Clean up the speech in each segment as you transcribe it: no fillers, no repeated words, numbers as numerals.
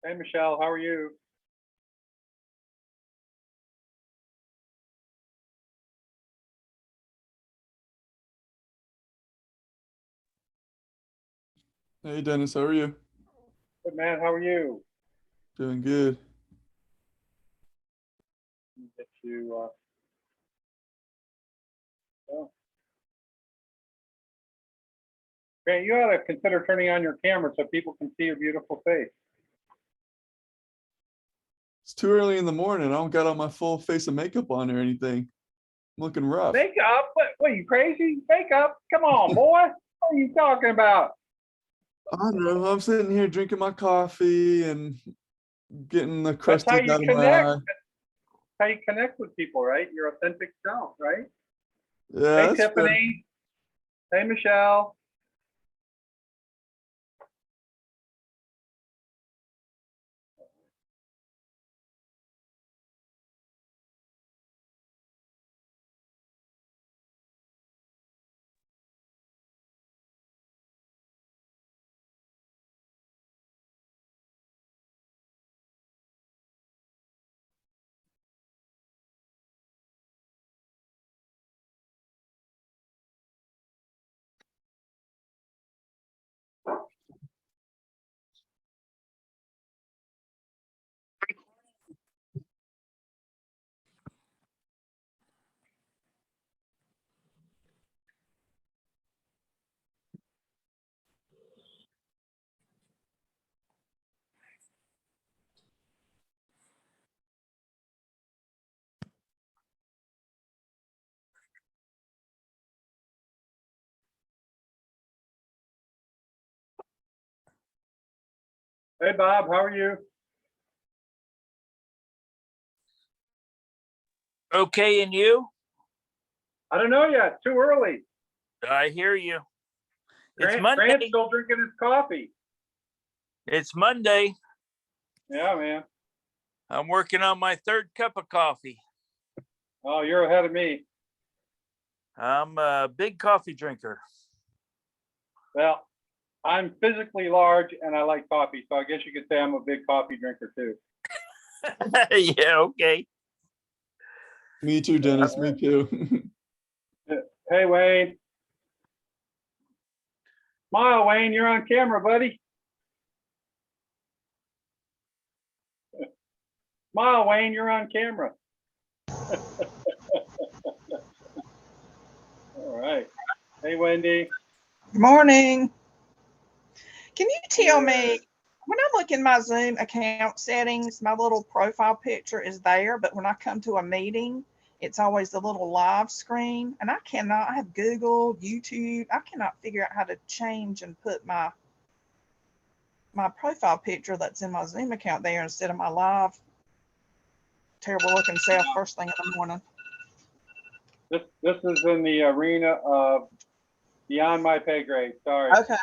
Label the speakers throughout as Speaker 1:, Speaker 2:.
Speaker 1: Hey, Michelle, how are you?
Speaker 2: Hey Dennis, how are you?
Speaker 1: Good, man. How are you?
Speaker 2: Doing good.
Speaker 1: Let me get you. Oh. Grant, you ought to consider turning on your camera so people can see your beautiful face.
Speaker 2: It's too early in the morning. I don't got on my full face of makeup on or anything. I'm looking rough.
Speaker 1: Makeup? What are you crazy? Makeup? Come on, boy. What are you talking about?
Speaker 2: I don't know. I'm sitting here drinking my coffee and getting the
Speaker 1: That's
Speaker 2: crusties
Speaker 1: how you
Speaker 2: out of my
Speaker 1: connect.
Speaker 2: eye.
Speaker 1: That's how you connect with people, right? Your authentic self, right?
Speaker 2: Yeah,
Speaker 1: Hey,
Speaker 2: that's fair.
Speaker 1: Tiffany. Hey, Michelle. Hey, Bob. How are you?
Speaker 3: Okay, and you?
Speaker 1: I don't know yet. Too early.
Speaker 3: I hear you. It's
Speaker 1: Grant's
Speaker 3: Monday.
Speaker 1: still drinking his coffee.
Speaker 3: It's Monday.
Speaker 1: Yeah, man.
Speaker 3: I'm working on my third cup of coffee.
Speaker 1: Oh, you're ahead of me.
Speaker 3: I'm a big coffee drinker.
Speaker 1: Well, I'm physically large and I like coffee, so I guess you could say I'm a big coffee drinker too.
Speaker 3: Yeah, okay.
Speaker 2: Me too, Dennis. Me too.
Speaker 1: Hey, Wayne. Smile, Wayne. You're on camera, buddy. Smile, Wayne. You're on camera. All right. Hey, Wendy.
Speaker 4: Good morning. Can you tell me, when I look in my Zoom account settings, my little profile picture is there, but when I come to a meeting, it's always the little live screen, and I have Google, YouTube, I cannot figure out how to change and put my profile picture that's in my Zoom account there instead of my live terrible looking self first thing in the morning.
Speaker 1: This is in the arena of beyond my pay grade. Sorry.
Speaker 4: Okay.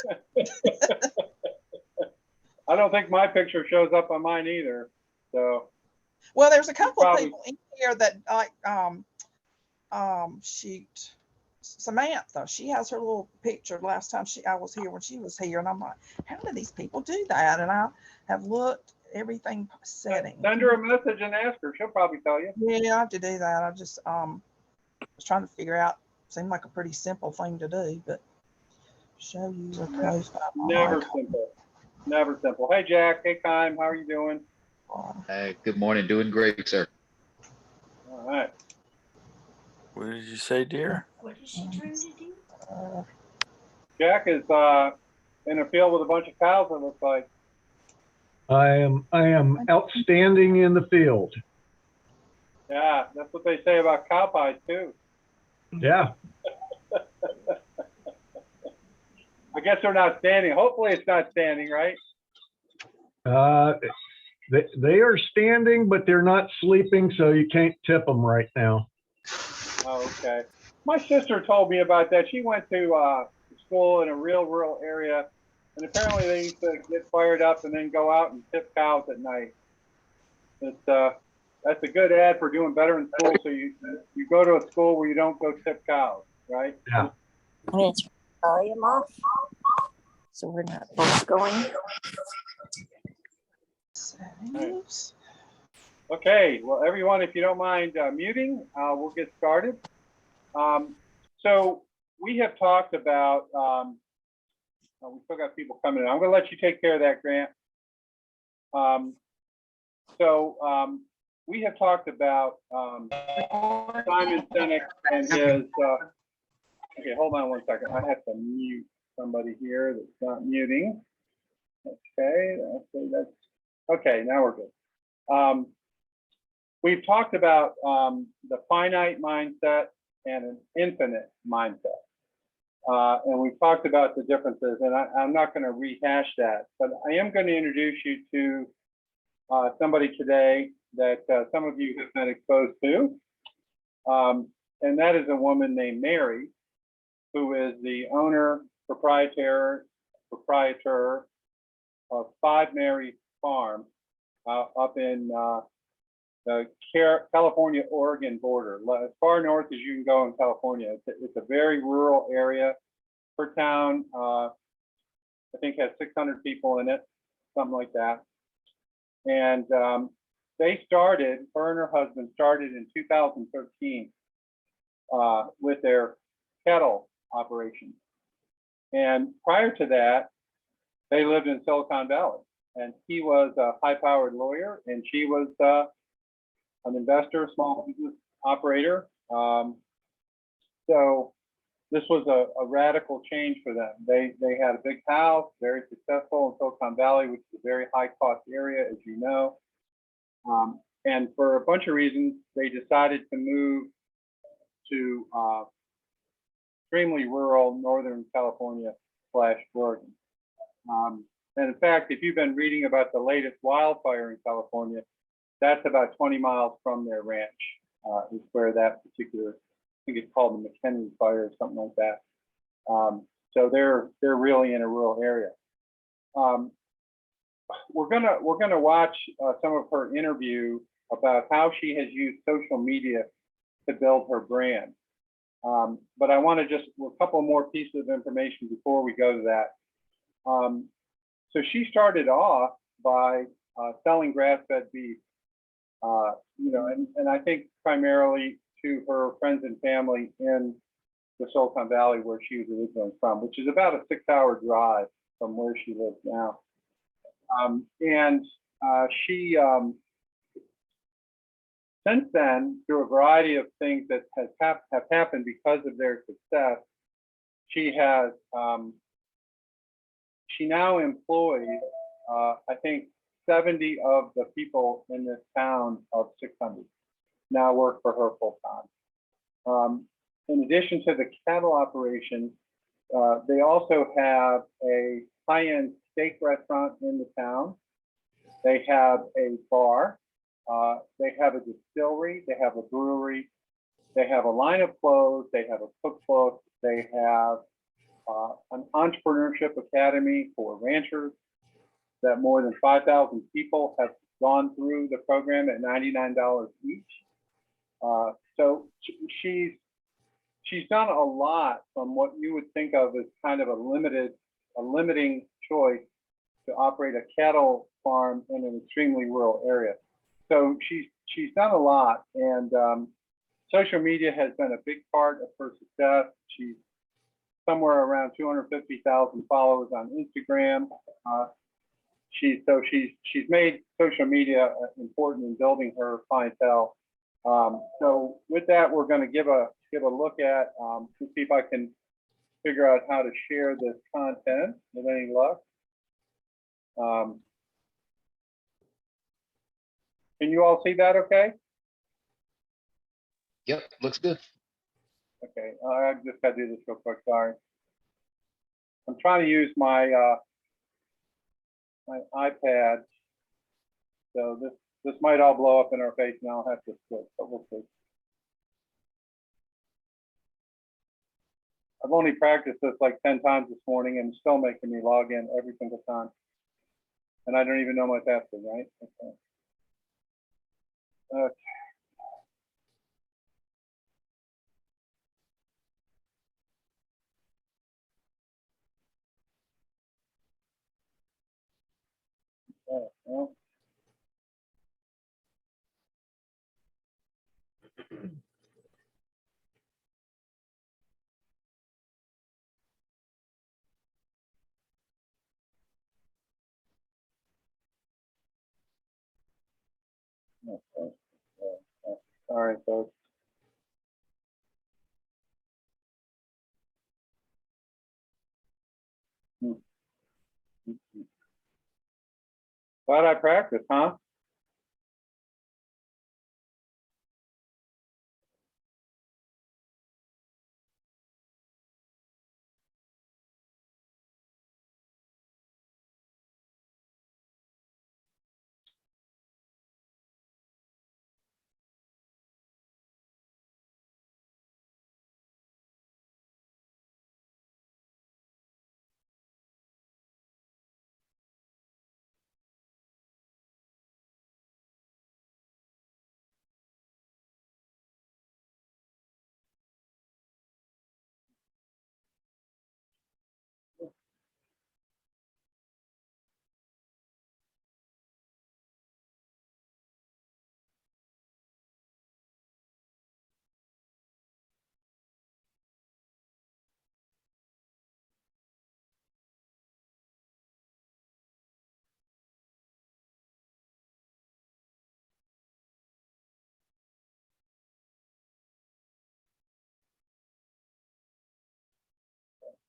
Speaker 1: I don't think my picture shows up on mine either. So.
Speaker 4: Well, there's a couple
Speaker 1: Probably.
Speaker 4: of people in here that like, shoot, Samantha, she has her little picture last time I was here when she was here, and I'm like, how do these people do that? And I have looked everything setting.
Speaker 1: Send her a message and ask her. She'll probably tell you.
Speaker 4: Yeah, I have to do that. I just was trying to figure out. Seemed like a pretty simple thing to do, but show you your profile.
Speaker 1: Never simple. Never simple. Hey, Jack. Hey, Kime. How are you doing?
Speaker 5: Hey, good morning. Doing great, sir.
Speaker 1: All right.
Speaker 3: What did you say, dear?
Speaker 6: What is she trying to do?
Speaker 1: Jack is in a field with a bunch of cows, it looks like.
Speaker 7: I am outstanding in the field.
Speaker 1: Yeah, that's what they say about cow pies too.
Speaker 7: Yeah.
Speaker 1: I guess they're not standing. Hopefully it's not standing, right?
Speaker 7: They are standing, but they're not sleeping, so you can't tip them right now.
Speaker 1: Oh, okay. My sister told me about that. She went to school in a real rural area, and apparently they used to get fired up and then go out and tip cows at night. That's a good ad for doing better in school. So you go to a school where you don't go tip cows, right?
Speaker 7: Yeah.
Speaker 6: It's volume off, so we're not both going.
Speaker 4: Oops.
Speaker 1: Okay, well, everyone, if you don't mind muting, we'll get started. So we have talked about, we still got people coming in. I'm going to let you take care of that, Grant. We have talked about Simon Sinek and his, okay, hold on one second. I have to mute somebody here that's not muting. Okay, that's okay, now we're good. We've talked about the finite mindset and an infinite mindset. And we've talked about the differences, and I'm not going to rehash that, but I am going to introduce you to somebody today that some of you have been exposed to. And that is a woman named Mary, who is the owner, proprietor of Five Mary Farm up in the California-Oregon border, as far north as you can go in California. It's a very rural area. Her town, I think, has 600 people in it, something like that. And they started, her and her husband started in 2013 with their cattle operation. And prior to that, they lived in Silicon Valley. And he was a high-powered lawyer, and she was an investor, small business operator. So this was a radical change for them. They had a big house, very successful in Silicon Valley, which is a very high-cost area, as you know. And for a bunch of reasons, they decided to move to extremely rural Northern California / Oregon. And in fact, if you've been reading about the latest wildfire in California, that's about 20 miles from their ranch, is where that particular, I think it's called the McHenry Fire or something like that. So they're really in a rural area. We're gonna watch some of her interview about how she has used social media to build her brand. But I want to just a couple more pieces of information before we go to that. So she started off by selling grass-fed beef, you know, and I think primarily to her friends and family in the Silicon Valley where she was originally from, which is about a 6-hour drive from where she lives now. She, since then, through a variety of things that have happened because of their success, she has, she now employs, I think, 70 of the people in this town of 600 now work for her full time. In addition to the cattle operation, they also have a high-end steak restaurant in the town. They have a bar. They have a distillery. They have a brewery. They have a line of clothes. They have a cookbook. They have an entrepreneurship academy for ranchers that more than 5,000 people have gone through the program at $99 each. So she's done a lot from what you would think of as kind of a limiting choice to operate a cattle farm in an extremely rural area. So she's done a lot, and social media has been a big part of her success. She's somewhere around 250,000 followers on Instagram. She's made social media important in building her clientele. So with that, we're going to give a look at to see if I can figure out how to share this content with any luck. Can you all see that okay?
Speaker 5: Yep, looks good.
Speaker 1: Okay, I just got to do this real quick, sorry. I'm trying to use my my iPad, so this might all blow up in our face and I'll have to switch, but we'll see. I've only practiced this like 10 times this morning and it's still making me log in every single time. And I don't even know my password, right? Okay. Okay. Well, Okay. All right, folks. Hmm. Glad I practiced, huh?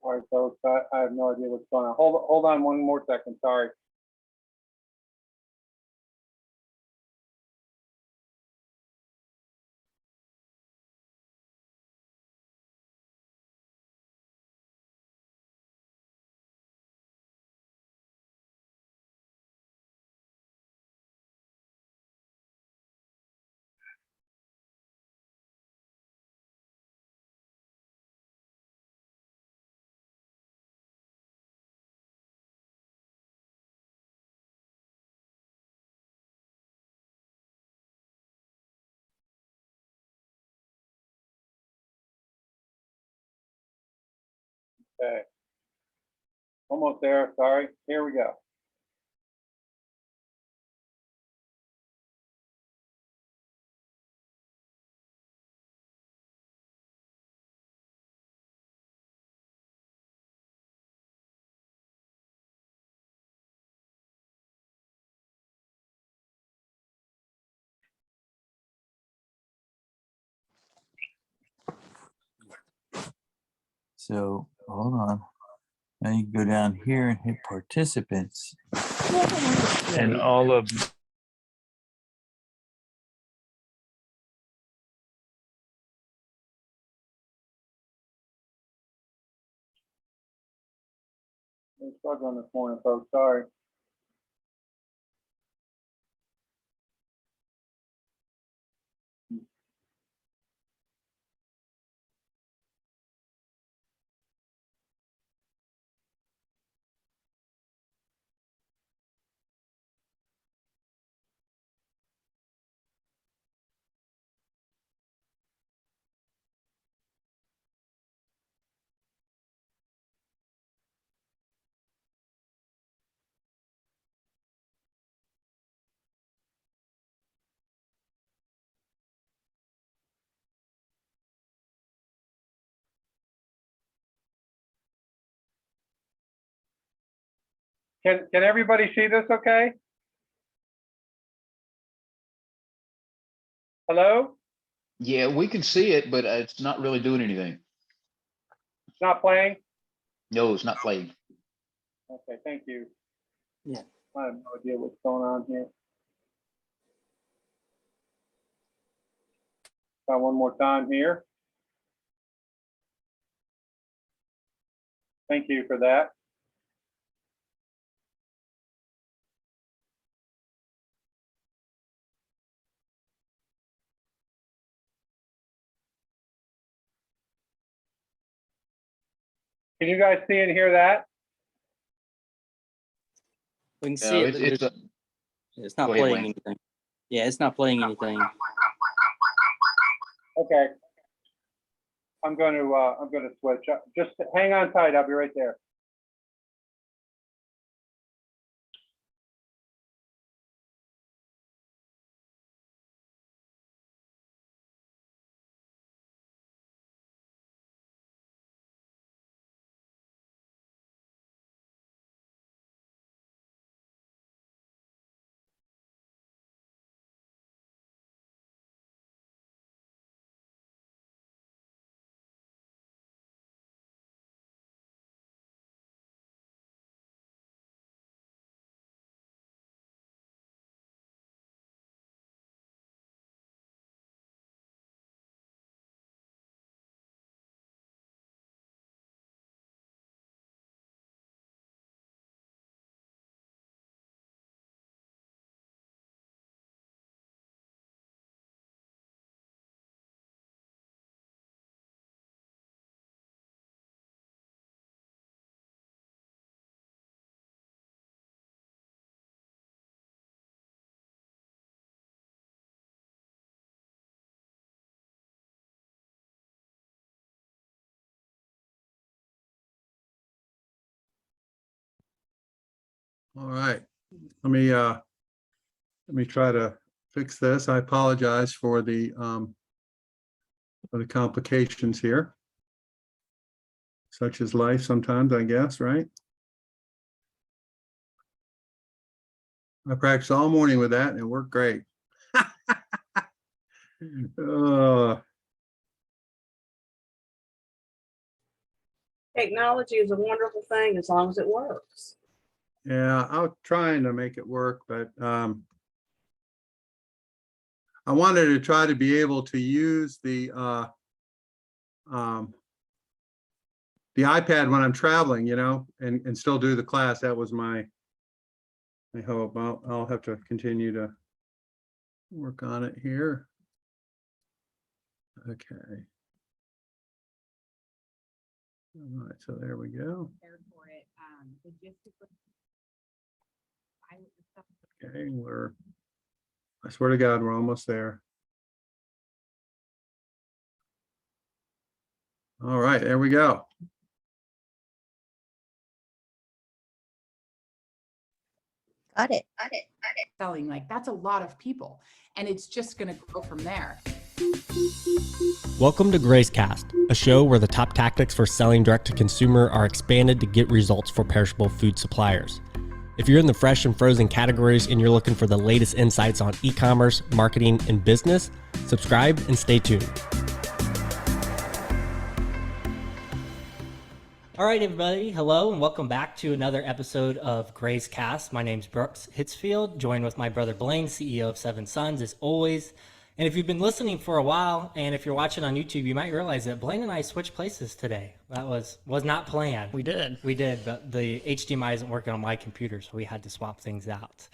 Speaker 1: All right, folks, I have no idea what's going on. Hold on one more second, sorry. Okay. Almost there, sorry. Here we go.
Speaker 8: So hold on. Now you go down here and hit participants. And all of
Speaker 1: I'm struggling this morning, folks, sorry. Can everybody see this okay? Hello?
Speaker 5: Yeah, we can see it, but it's not really doing anything.
Speaker 1: It's not playing?
Speaker 5: No, it's not playing.
Speaker 1: Okay, thank you.
Speaker 8: Yeah.
Speaker 1: I have no idea what's going on here. Try one more time here. Thank you for that. Can you guys see and hear that?
Speaker 9: We can see
Speaker 5: No,
Speaker 9: it, but it's not
Speaker 5: go ahead,
Speaker 9: playing
Speaker 5: Wayne.
Speaker 9: anything. Yeah, it's not playing anything.
Speaker 1: Okay. I'm going to switch. Just hang on tight. I'll be right there.
Speaker 10: All right, let me try to fix this. I apologize for the complications here. Such is life sometimes, I guess, right? I practiced all morning with that and it worked great.
Speaker 6: Technology is a wonderful thing as long as it works.
Speaker 10: Yeah, I'm trying to make it work, but I wanted to try to be able to use the iPad when I'm traveling, you know, and still do the class. That was my hope. I'll have to continue to work on it here. Okay. All right, so there we go. Okay, I swear to God, we're almost there. All right, there we go.
Speaker 6: Got it.
Speaker 11: Selling, like, that's a lot of people, and it's just going to grow from there.
Speaker 12: Welcome to GraceCast, a show where the top tactics for selling direct to consumer are expanded to get results for perishable food suppliers. If you're in the fresh and frozen categories and you're looking for the latest insights on e-commerce, marketing, and business, subscribe and stay tuned. All right, everybody. Hello, and welcome back to another episode of GraceCast. My name's Brooks Hitzfield, joined with my brother Blaine, CEO of Seven Sons, as always. And if you've been listening for a while, and if you're watching on YouTube, you might realize that Blaine and I switched places today. That was not planned. We did, but the HDMI isn't working on my computer, so we had to swap things out.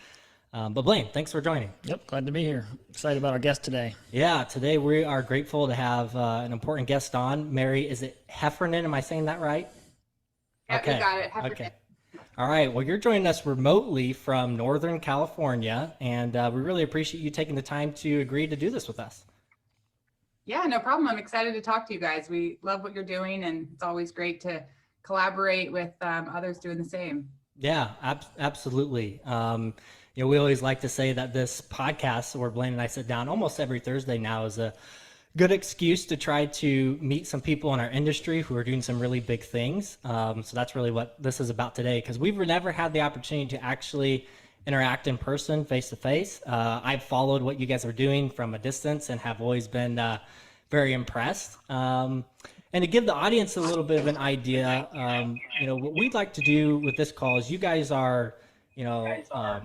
Speaker 12: But Blaine, thanks for joining.
Speaker 13: Yep, glad to be here. Excited about our guest today.
Speaker 12: Yeah, today we are grateful to have an important guest on. Mary, is it Heffernan? Am I saying that right?
Speaker 11: Yeah,
Speaker 12: Okay.
Speaker 11: you got it.
Speaker 12: Okay. All right. Well, you're joining us remotely from Northern California, and we really appreciate you taking the time to agree to do this with us.
Speaker 11: Yeah, no problem. I'm excited to talk to you guys. We love what you're doing, and it's always great to collaborate with others doing the same.
Speaker 12: Yeah, absolutely. We always like to say that this podcast where Blaine and I sit down almost every Thursday now is a good excuse to try to meet some people in our industry who are doing some really big things. So that's really what this is about today, because we've never had the opportunity to actually interact in person, face to face. I've followed what you guys are doing from a distance and have always been very impressed. And to give the audience a little bit of an idea, what we'd like to do with this call is you guys are Northern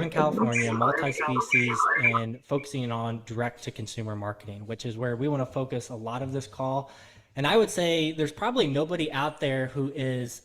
Speaker 12: California, multi-species, and focusing on direct-to-consumer marketing, which is where we want to focus a lot of this call. And I would say there's probably nobody out there who is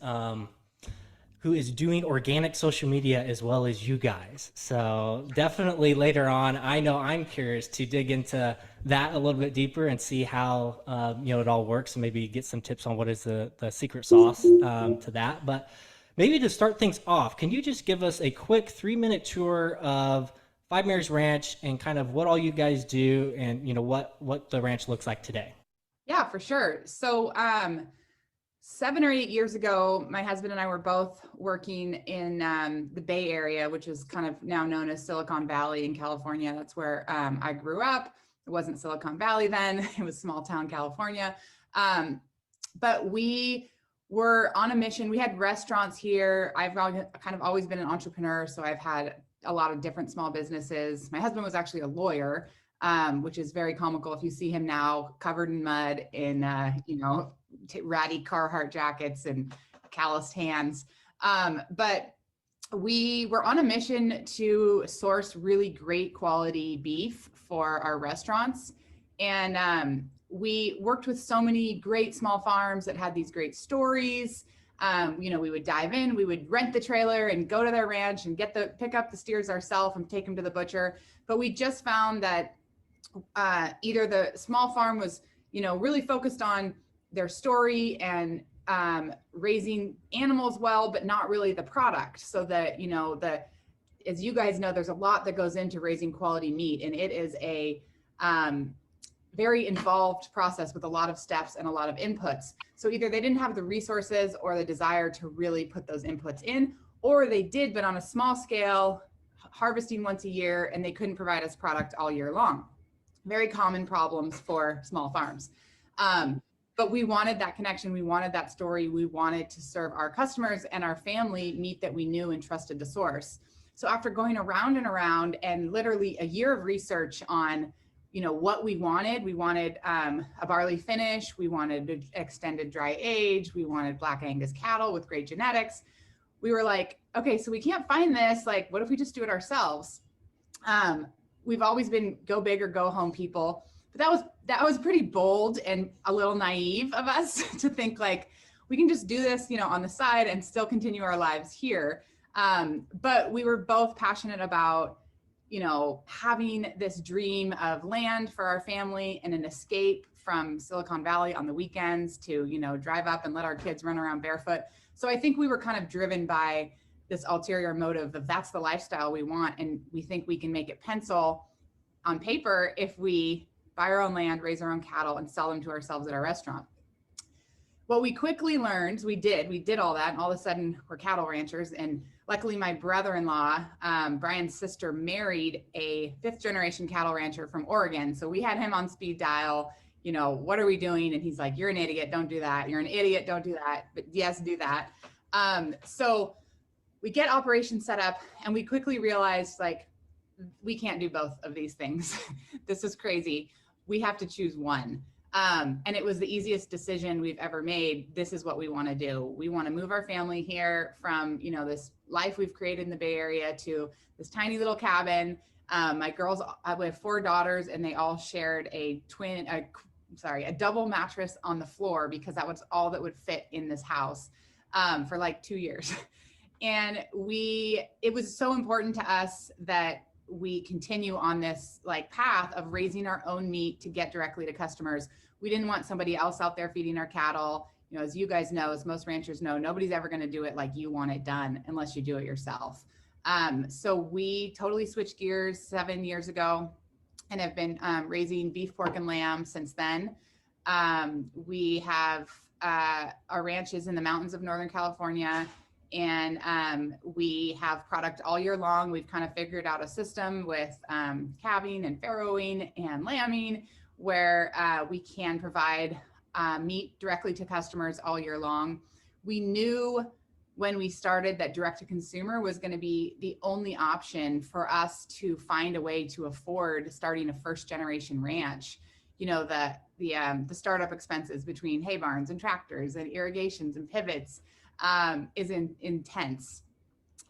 Speaker 12: doing organic social media as well as you guys. So definitely later on, I know I'm curious to dig into that a little bit deeper and see how it all works, and maybe get some tips on what is the secret sauce to that. But maybe to start things off, can you just give us a quick 3-minute tour of Five Mary's Ranch and kind of what all you guys do and what the ranch looks like today?
Speaker 11: Yeah, for sure. So 7 or 8 years ago, my husband and I were both working in the Bay Area, which is kind of now known as Silicon Valley in California. That's where I grew up. It wasn't Silicon Valley then, it was small town California. But we were on a mission. We had restaurants here. I've kind of always been an entrepreneur, so I've had a lot of different small businesses. My husband was actually a lawyer, which is very comical. If you see him now covered in mud in, ratty Carhartt jackets and calloused hands. But we were on a mission to source really great quality beef for our restaurants. And we worked with so many great small farms that had these great stories. We would dive in, we would rent the trailer and go to their ranch and pick up the steers ourselves and take them to the butcher. But we just found that either the small farm was, really focused on their story and raising animals well, but not really the product. So that, as you guys know, there's a lot that goes into raising quality meat, and it is a very involved process with a lot of steps and a lot of inputs. So either they didn't have the resources or the desire to really put those inputs in, or they did, but on a small scale, harvesting once a year, and they couldn't provide us product all year long. Very common problems for small farms. But we wanted that connection. We wanted that story. We wanted to serve our customers and our family meat that we knew and trusted to source. So after going around and around and literally a year of research on, you know, what we wanted a barley finish, we wanted extended dry age, we wanted Black Angus cattle with great genetics. We were like, okay, so we can't find this. Like, what if we just do it ourselves? We've always been go big or go home people, but that was pretty bold and a little naive of us to think like we can just do this, you know, on the side and still continue our lives here. But we were both passionate about, you know, having this dream of land for our family and an escape from Silicon Valley on the weekends to, you know, drive up and let our kids run around barefoot. So I think we were kind of driven by this ulterior motive of that's the lifestyle we want. And we think we can make it pencil on paper if we buy our own land, raise our own cattle, and sell them to ourselves at our restaurant. What we quickly learned, we did all that, and all of a sudden we're cattle ranchers. And luckily my brother-in-law, Brian's sister, married a 5th generation cattle rancher from Oregon. So we had him on speed dial, you know, what are we doing? And he's like, you're an idiot, don't do that. You're an idiot, don't do that. But yes, do that. So we get operations set up, and we quickly realized like, we can't do both of these things. This is crazy. We have to choose one. And it was the easiest decision we've ever made. This is what we want to do. We want to move our family here from, you know, this life we've created in the Bay Area to this tiny little cabin. My girls, I have 4 daughters, and they all shared a double mattress on the floor because that was all that would fit in this house for like 2 years. And it was so important to us that we continue on this like path of raising our own meat to get directly to customers. We didn't want somebody else out there feeding our cattle. You know, as you guys know, as most ranchers know, nobody's ever going to do it like you want it done unless you do it yourself. So we totally switched gears 7 years ago and have been raising beef, pork, and lamb since then. We have our ranches in the mountains of Northern California, and we have product all year long. We've kind of figured out a system with calving and farrowing and lambing where we can provide meat directly to customers all year long. We knew when we started that direct to consumer was going to be the only option for us to find a way to afford starting a 1st generation ranch. You know, the startup expenses between hay barns and tractors and irrigations and pivots is intense.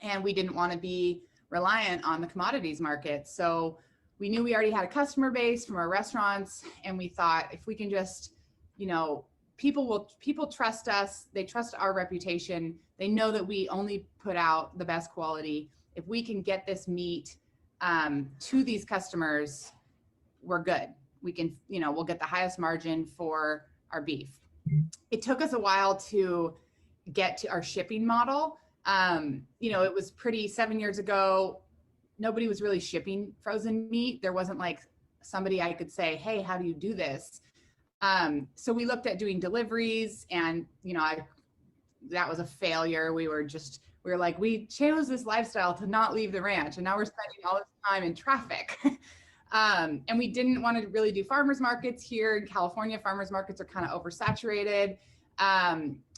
Speaker 11: And we didn't want to be reliant on the commodities market. So we knew we already had a customer base from our restaurants, and we thought if we can just, you know, people trust us, they trust our reputation, they know that we only put out the best quality. If we can get this meat to these customers, we're good. We can, you know, we'll get the highest margin for our beef. It took us a while to get to our shipping model. You know, it was 7 years ago, nobody was really shipping frozen meat. There wasn't like somebody I could say, hey, how do you do this? So we looked at doing deliveries, and, you know, that was a failure. We were like, we chose this lifestyle to not leave the ranch, and now we're spending all this time in traffic. And we didn't want to really do farmers markets here in California. Farmers markets are kind of oversaturated.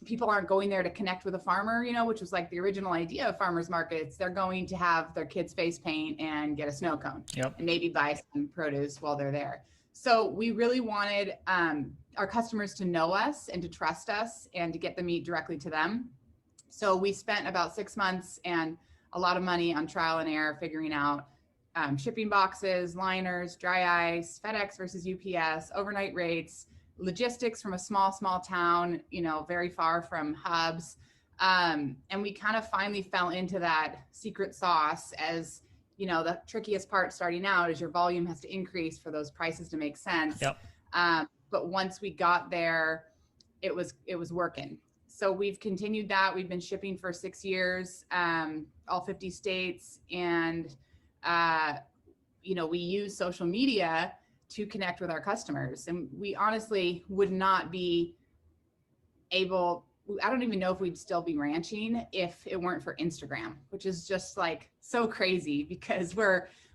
Speaker 11: People aren't going there to connect with a farmer, you know, which was like the original idea of farmers markets. They're going to have their kids face paint and get a snow cone.
Speaker 13: Yep.
Speaker 11: And maybe buy some produce while they're there. So we really wanted our customers to know us and to trust us and to get the meat directly to them. So we spent about 6 months and a lot of money on trial and error, figuring out shipping boxes, liners, dry ice, FedEx versus UPS, overnight rates, logistics from a small town, you know, very far from hubs. And we kind of finally fell into that secret sauce. As you know, the trickiest part starting out is your volume has to increase for those prices to make sense.
Speaker 13: Yep.
Speaker 11: But once we got there, it was working. So we've continued that. We've been shipping for 6 years, all 50 states. And, you know, we use social media to connect with our customers. And we honestly would not be able I don't even know if we'd still be ranching if it weren't for Instagram, which is just like so crazy because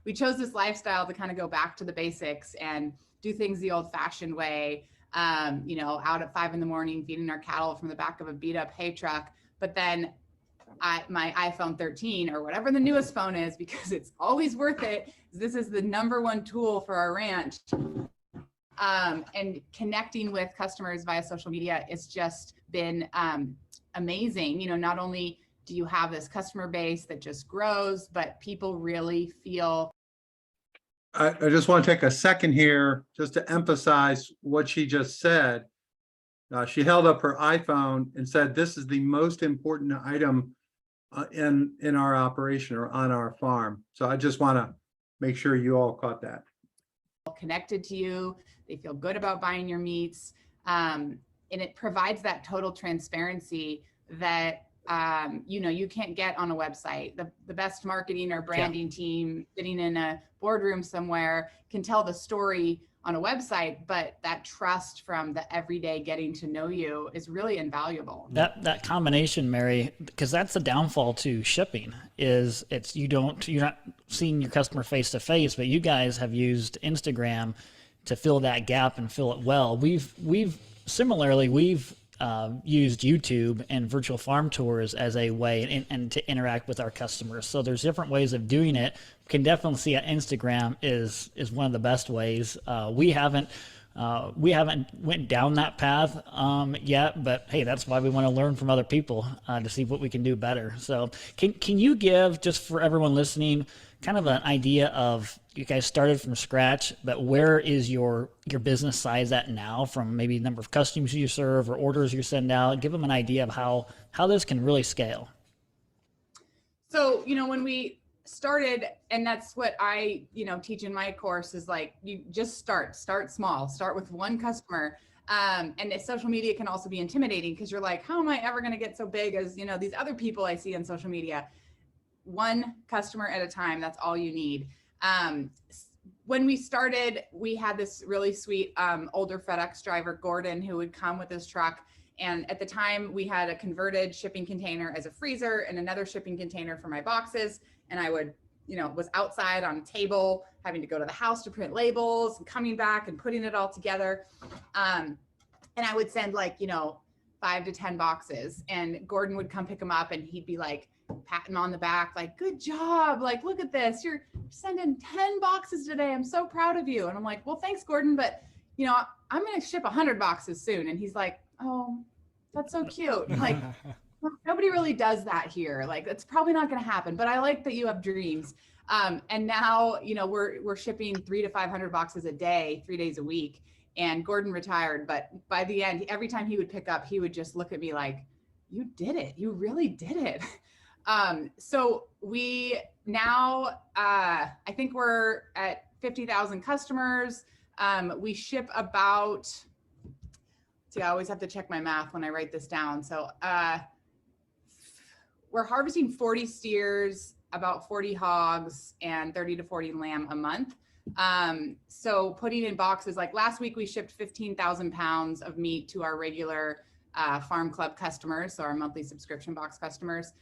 Speaker 11: we chose this lifestyle to kind of go back to the basics and do things the old fashioned way. You know, out at 5 a.m, feeding our cattle from the back of a beat up hay truck. But then my iPhone 13 or whatever the newest phone is, because it's always worth it. This is the #1 tool for our ranch. And connecting with customers via social media, it's just been amazing. You know, not only do you have this customer base that just grows, but people really feel.
Speaker 10: I just want to take a second here just to emphasize what she just said. She held up her iPhone and said, this is the most important item in our operation or on our farm. So I just want to make sure you all caught that.
Speaker 11: Connected to you, they feel good about buying your meats, and it provides that total transparency that you know, you can't get on a website. The best marketing or branding team sitting in a boardroom somewhere can tell the story on a website, but that trust from the everyday getting to know you is really invaluable.
Speaker 13: That combination, Mary, because that's the downfall to shipping, is you're not seeing your customer face to face, but you guys have used Instagram to fill that gap and fill it well. We've similarly used YouTube and virtual farm tours as a way and to interact with our customers. So there's different ways of doing it. We can definitely see that Instagram is one of the best ways. We haven't went down that path yet, but hey, that's why we want to learn from other people to see what we can do better. So can you give, just for everyone listening, kind of an idea of, you guys started from scratch, but where is your business size at now, from maybe number of customers you serve or orders you send out? Give them an idea of how this can really scale.
Speaker 11: So, you know, when we started, and that's what I, you know, teach in my course, is like, you just start small, start with one customer. And social media can also be intimidating because you're like, how am I ever going to get so big as, you know, these other people I see on social media? One customer at a time, that's all you need. When we started, we had this really sweet older FedEx driver, Gordon, who would come with his truck. And at the time, we had a converted shipping container as a freezer and another shipping container for my boxes. And I would, you know, was outside on a table, having to go to the house to print labels and coming back and putting it all together. And I would send, like, you know, 5 to 10 boxes, and Gordon would come pick them up and he'd be like, patting on the back, like, good job. Like, look at this. You're sending 10 boxes today. I'm so proud of you. And I'm like, well, thanks, Gordon. But, you know, I'm going to ship 100 boxes soon. And he's like, oh, that's so cute. Like, nobody really does that here. Like, that's probably not going to happen, but I like that you have dreams. And now, you know, we're shipping 300 to 500 boxes a day, 3 days a week. And Gordon retired, but by the end, every time he would pick up, he would just look at me like, you did it. You really did it. So we now, I think we're at 50,000 customers. We ship about, see, I always have to check my math when I write this down. So we're harvesting 40 steers, about 40 hogs, and 30 to 40 lamb a month. So putting in boxes, like last week we shipped 15,000 pounds of meat to our regular farm club customers, so our monthly subscription box customers.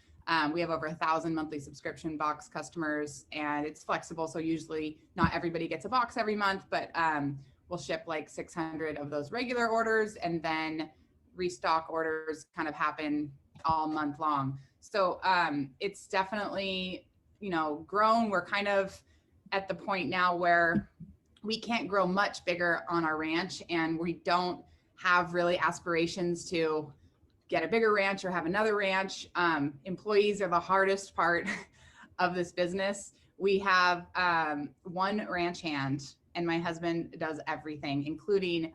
Speaker 11: We have over 1,000 monthly subscription box customers, and it's flexible. So usually not everybody gets a box every month, but we'll ship like 600 of those regular orders, and then restock orders kind of happen all month long. So it's definitely, you know, grown. We're kind of at the point now where we can't grow much bigger on our ranch, and we don't have really aspirations to get a bigger ranch or have another ranch. Employees are the hardest part of this business. We have one ranch hand, and my husband does everything, including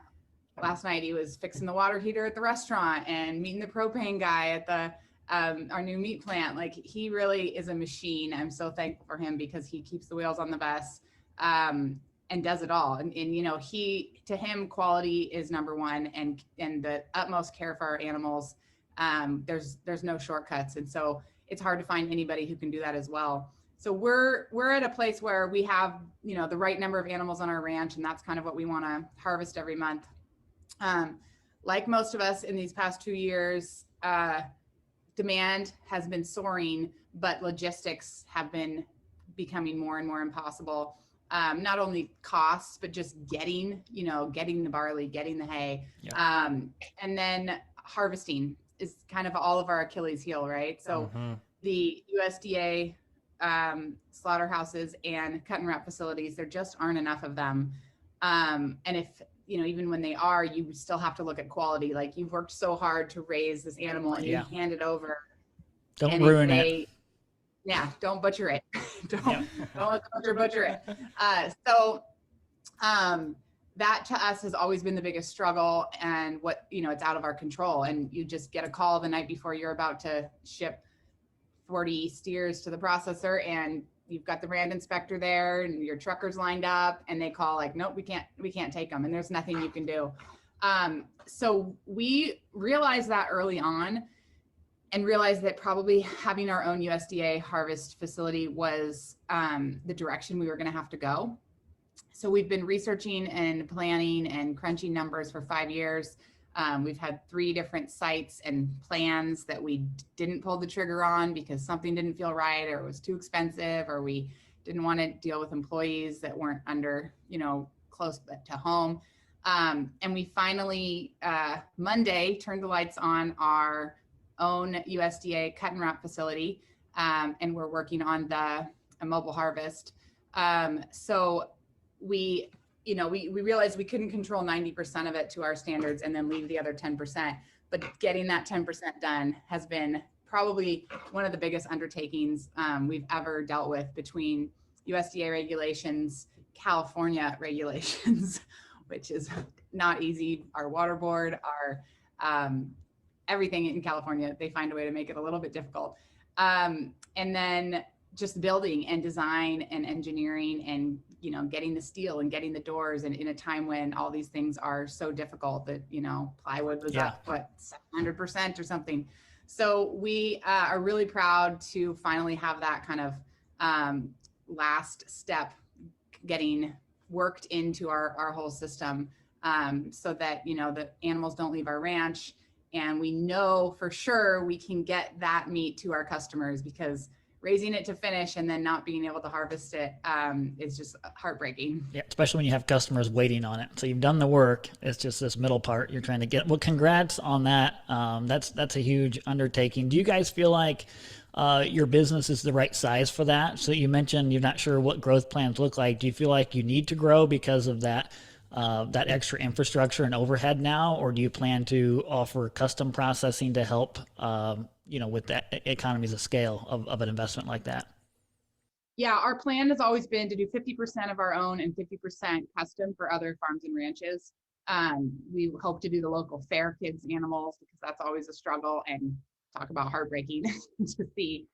Speaker 11: last night he was fixing the water heater at the restaurant and meeting the propane guy at the our new meat plant. Like, he really is a machine. I'm so thankful for him because he keeps the wheels on the bus and does it all. And you know, to him, quality is number one, and the utmost care for our animals. There's no shortcuts. And so it's hard to find anybody who can do that as well. So we're at a place where we have, you know, the right number of animals on our ranch, and that's kind of what we want to harvest every month. Like most of us in these past 2 years, demand has been soaring, but logistics have been becoming more and more impossible. Not only costs, but just getting the barley, getting the hay.
Speaker 13: Yeah.
Speaker 11: And then harvesting is kind of all of our Achilles heel, right? So the USDA slaughterhouses and cut and wrap facilities, there just aren't enough of them. And if, even when they are, you still have to look at quality. Like, you've worked so hard to raise this animal and you hand it over.
Speaker 13: Don't
Speaker 11: and
Speaker 13: ruin it.
Speaker 11: Yeah, don't butcher it. don't let the butcher it. So that to us has always been the biggest struggle, and it's out of our control. And you just get a call the night before you're about to ship 40 steers to the processor, and you've got the brand inspector there and your truckers lined up, and they call like, nope, we can't take them, and there's nothing you can do. So we realized that early on, and realized that probably having our own USDA harvest facility was the direction we were going to have to go. So we've been researching and planning and crunching numbers for 5 years. We've had 3 different sites and plans that we didn't pull the trigger on because something didn't feel right, or it was too expensive, or we didn't want to deal with employees that weren't under, close to home. And we finally, Monday, turned the lights on our own USDA cut and wrap facility, and we're working on a mobile harvest. So we realized we couldn't control 90% of it to our standards and then leave the other 10%. But getting that 10% done has been probably one of the biggest undertakings we've ever dealt with, between USDA regulations, California regulations, which is not easy. Our water board, our everything in California, they find a way to make it a little bit difficult. And then just building and design and engineering and, getting the steel and getting the doors, and in a time when all these things are so difficult that, plywood was up, 700% or something. So we are really proud to finally have that kind of last step getting worked into our whole system, so that, the animals don't leave our ranch. And we know for sure we can get that meat to our customers, because raising it to finish and then not being able to harvest it is just heartbreaking.
Speaker 13: Yeah, especially when you have customers waiting on it. So you've done the work. It's just this middle part you're trying to get. Well, congrats on that. That's a huge undertaking. Do you guys feel like your business is the right size for that? So you mentioned you're not sure what growth plans look like. Do you feel like you need to grow because of that extra infrastructure and overhead now, or do you plan to offer custom processing to help, with that economies of scale of an investment like that?
Speaker 11: Yeah, our plan has always been to do 50% of our own and 50% custom for other farms and ranches. We hope to do the local fair kids animals, because that's always a struggle, and talk about heartbreaking to see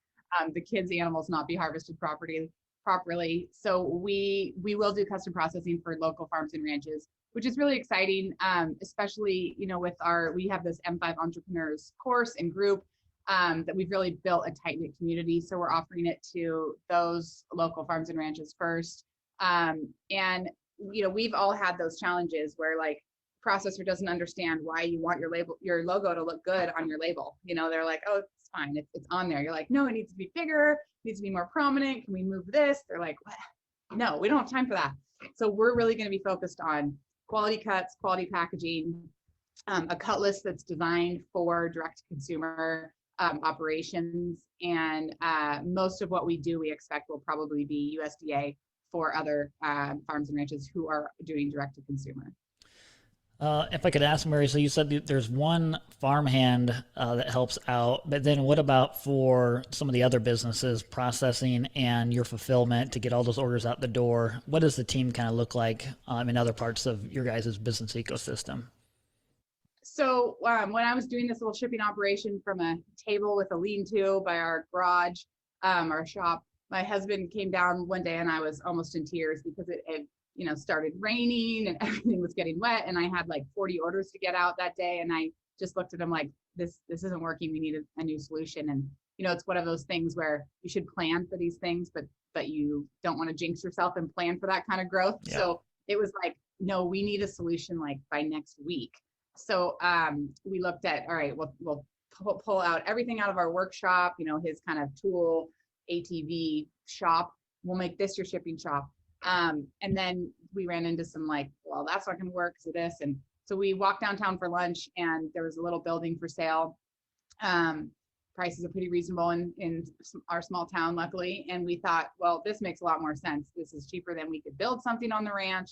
Speaker 11: the kids animals not be harvested properly. So we will do custom processing for local farms and ranches, which is really exciting, especially, we have this M5 Entrepreneurs course and group that we've really built a tight-knit community. So we're offering it to those local farms and ranches first. And, we've all had those challenges where, like, processor doesn't understand why you want your logo to look good on your label. They're like, oh, it's fine, it's on there. You're like, no, it needs to be bigger, it needs to be more prominent. Can we move this? They're like, what? No, we don't have time for that. So we're really going to be focused on quality cuts, quality packaging, a cut list that's designed for direct to consumer operations. And most of what we do, we expect will probably be USDA for other farms and ranches who are doing direct to consumer.
Speaker 13: If I could ask, Mary, so you said that there's one farmhand that helps out, but then what about for some of the other businesses, processing and your fulfillment to get all those orders out the door? What does the team kind of look like in other parts of your guys' business ecosystem?
Speaker 11: So when I was doing this little shipping operation from a table with a lean-to by our garage, our shop, my husband came down one day and I was almost in tears, because it started raining and everything was getting wet, and I had like 40 orders to get out that day. And I just looked at him like, this isn't working. We need a new solution. And, it's one of those things where you should plan for these things, but you don't want to jinx yourself and plan for that kind of growth. Yeah. So it was like, no, we need a solution like by next week. So we looked at, all right, we'll pull out everything out of our workshop, you know, his kind of tool ATV shop. We'll make this your shipping shop. And then we ran into some like, well, that's not going to work because of this. And so we walked downtown for lunch, and there was a little building for sale. Prices are pretty reasonable in our small town, luckily. And we thought, well, this makes a lot more sense. This is cheaper than we could build something on the ranch.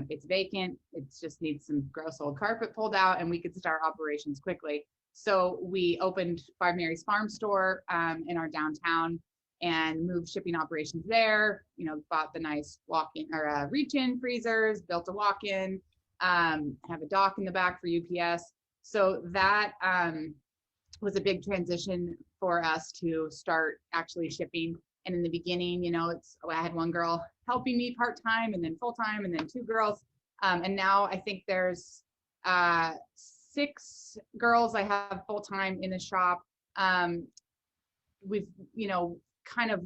Speaker 11: It's vacant. It just needs some gross old carpet pulled out, and we could start operations quickly. So we opened Five Mary's Farm Store in our downtown and moved shipping operations there. You know, bought the nice walk-in or reach-in freezers, built a walk-in, have a dock in the back for UPS. So that was a big transition for us to start actually shipping. And in the beginning, you know, I had one girl helping me part-time, and then full-time, and then 2 girls. And now I think there's 6 girls I have full-time in the shop. We've, you know,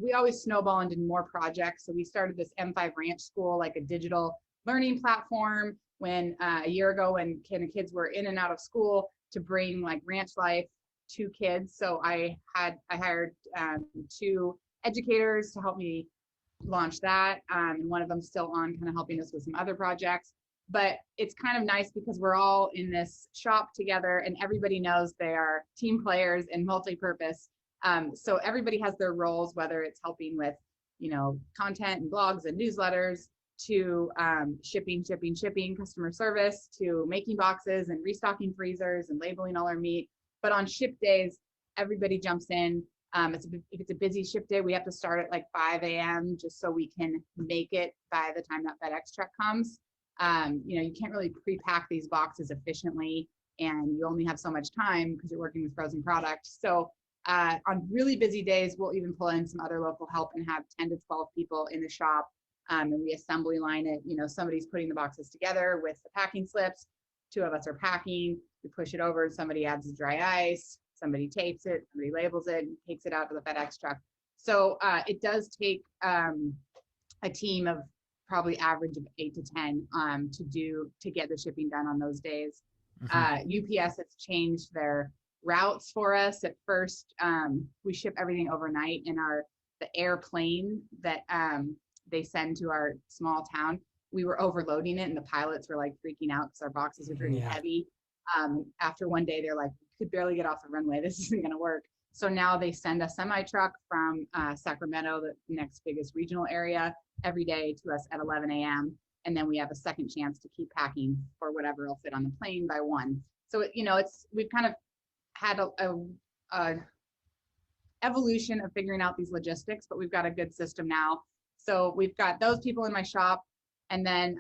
Speaker 11: we always snowball into more projects. So we started this M5 Ranch School, like a digital learning platform when a year ago, when kids were in and out of school, to bring like ranch life to kids. So I hired 2 educators to help me launch that. And one of them still on, kind of helping us with some other projects. But it's kind of nice because we're all in this shop together, and everybody knows they are team players and multi-purpose. So everybody has their roles, whether it's helping with, you know, content and blogs and newsletters, to shipping, customer service, to making boxes and restocking freezers and labeling all our meat. But on ship days, everybody jumps in. If it's a busy ship day, we have to start at like 5 a.m. just so we can make it by the time that FedEx truck comes. You know, you can't really pre-pack these boxes efficiently, and you only have so much time because you're working with frozen product. So on really busy days, we'll even pull in some other local help and have 10 to 12 people in the shop. And we assembly line it. You know, somebody's putting the boxes together with the packing slips. 2 of us are packing. We push it over. Somebody adds the dry ice. Somebody tapes it. Somebody labels it and takes it out to the FedEx truck. So it does take a team of probably average of 8 to 10 to get the shipping done on those days. UPS has changed their routes for us. At first, we ship everything overnight, and the airplane that they send to our small town, we were overloading it, and the pilots were like freaking out because our boxes are pretty heavy. After one day, they're like, we could barely get off the runway. This isn't going to work. So now they send a semi truck from Sacramento, the next biggest regional area, every day to us at 11 a.m. And then we have a second chance to keep packing for whatever will fit on the plane by 1. So, you know, we've kind of had a evolution of figuring out these logistics, but we've got a good system now. So we've got those people in my shop. And then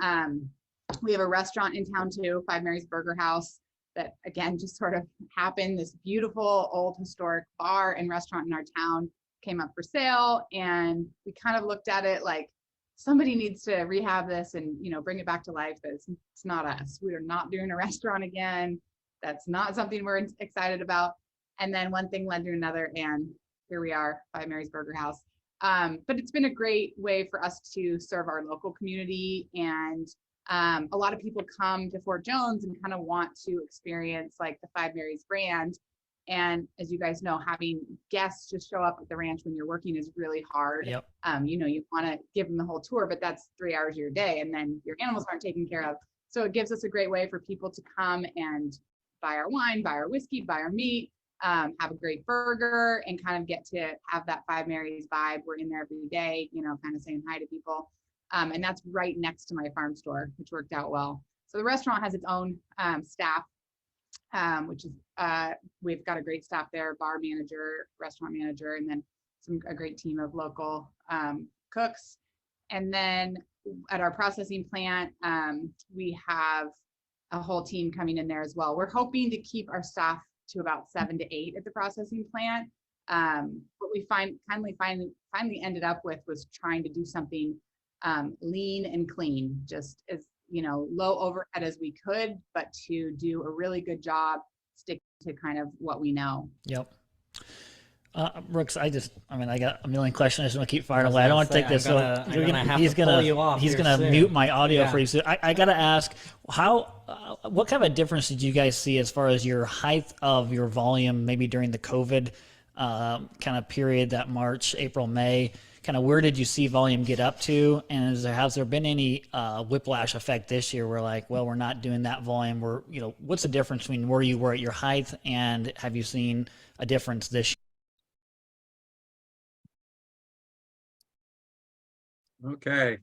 Speaker 11: we have a restaurant in town too, Five Mary's Burger House, that again just sort of happened. This beautiful old historic bar and restaurant in our town came up for sale, and we kind of looked at it like, somebody needs to rehab this and, you know, bring it back to life. But it's not us. We are not doing a restaurant again. That's not something we're excited about. And then one thing led to another, and here we are, Five Mary's Burger House. But it's been a great way for us to serve our local community. And a lot of people come to Fort Jones and kind of want to experience like the Five Mary's brand. And as you guys know, having guests just show up at the ranch when you're working is really hard.
Speaker 13: Yep.
Speaker 11: You know, you want to give them the whole tour, but that's 3 hours of your day, and then your animals aren't taken care of. So it gives us a great way for people to come and buy our wine, buy our whiskey, buy our meat, have a great burger, and kind of get to have that Five Mary's vibe. We're in there every day, you know, kind of saying hi to people. And that's right next to my farm store, which worked out well. So the restaurant has its own staff, which is, we've got a great staff there, bar manager, restaurant manager, and then a great team of local cooks. And then at our processing plant, we have a whole team coming in there as well. We're hoping to keep our staff to about 7 to 8 at the processing plant. What we finally ended up with was trying to do something lean and clean, just as, you know, low overhead as we could, but to do a really good job, stick to kind of what we know.
Speaker 13: Yep. Brooks, I mean, I got a million questions. I just want to keep firing
Speaker 12: I was
Speaker 13: away. I don't
Speaker 12: gonna
Speaker 13: want to take
Speaker 12: say,
Speaker 13: this.
Speaker 12: I'm gonna- I'm gonna have
Speaker 13: he's
Speaker 12: to pull you off
Speaker 13: he's
Speaker 12: here
Speaker 13: gonna
Speaker 12: soon.
Speaker 13: mute my audio
Speaker 12: Yeah.
Speaker 13: pretty soon. I got to ask, what kind of a difference did you guys see as far as your height of your volume, maybe during the COVID kind of period, that March, April, May? Kind of where did you see volume get up to? And has there been any whiplash effect this year where like, well, we're not doing that volume? What's the difference between where you were at your height and have you seen a difference this year?
Speaker 10: Okay.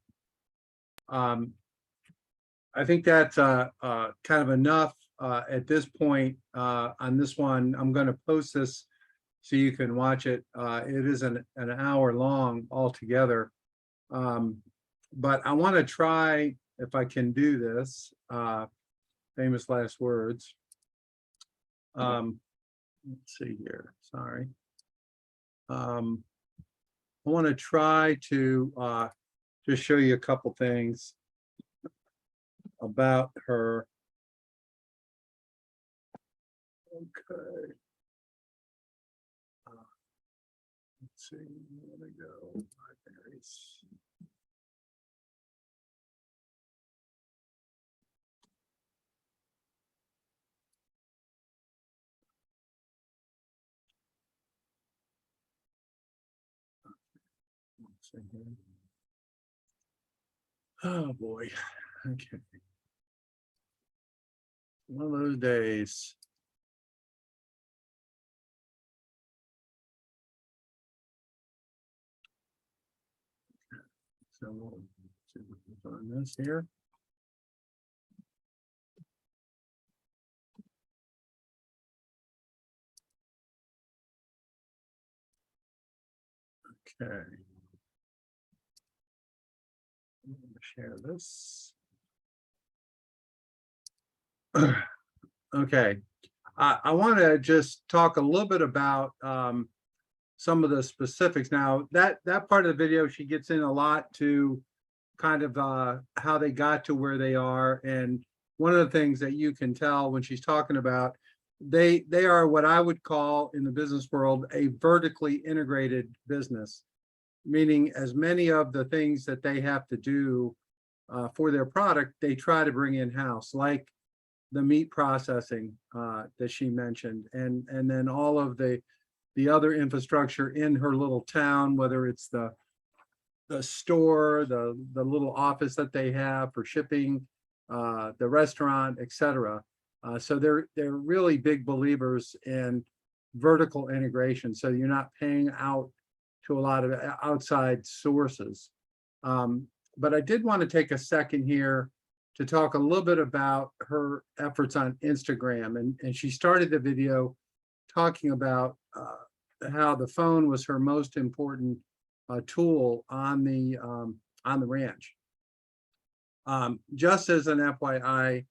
Speaker 10: I think that's kind of enough at this point on this one. I'm going to post this so you can watch it. It is an hour long altogether. But I want to try, if I can do this, famous last words. Let's see here, sorry. I want to try to just show you a couple things about her. Okay. Let's see, where to go. Libraries. Let's see here. Oh boy. Okay. One of those days. So we'll see if we can find this here. Okay. I'm going to share this. Okay. I want to just talk a little bit about some of the specifics. Now, that part of the video, she gets in a lot to kind of how they got to where they are. And one of the things that you can tell when she's talking about, they are what I would call in the business world a vertically integrated business, meaning as many of the things that they have to do for their product, they try to bring in-house, like the meat processing that she mentioned, and then all of the other infrastructure in her little town, whether it's the store, the little office that they have for shipping, the restaurant, etc. So they're really big believers in vertical integration. So you're not paying out to a lot of outside sources. But I did want to take a second here to talk a little bit about her efforts on Instagram. And she started the video talking about how the phone was her most important tool on the ranch. Just as an FYI,